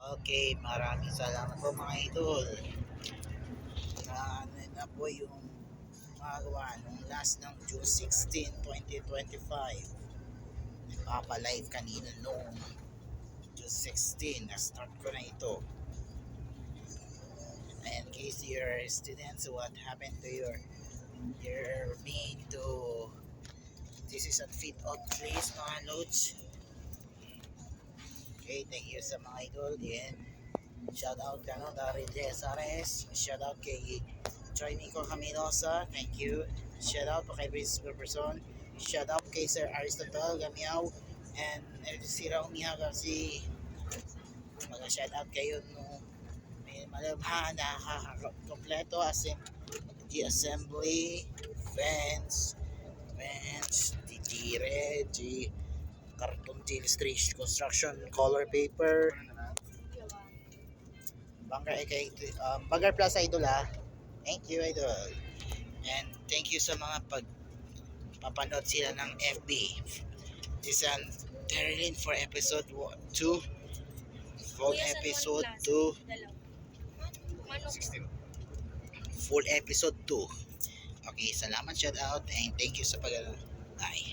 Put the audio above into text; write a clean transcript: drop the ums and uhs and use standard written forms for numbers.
Okay, maraming salamat po mga idol. Na po yung magawa nung last ng June 16, 2025. Nagpapalive kanina nung June 16. Na-start ko na ito. And in case you're students, what happened to your being to this is a fit out place mga loads. Okay, thank you sa mga idol. And shout out ka no, Daryl Desares. Shout out kay Joy Nico Caminosa. Thank you. Shout out pa kay Vince Person. Shout out kay Sir Aristotle Gamiao. And si Raumia kasi mag-shout out kayo no may malabhan na kompleto as in the assembly, fence, titire, karton illustration, construction, color paper, Bangar Plaza Idol ha. Thank you Idol. And thank you sa mga papanood sila ng FB. This is Terilyn for episode 2. Full episode 2. 16. Full episode 2. Okay, salamat, shout out, and thank you sa pag-bye.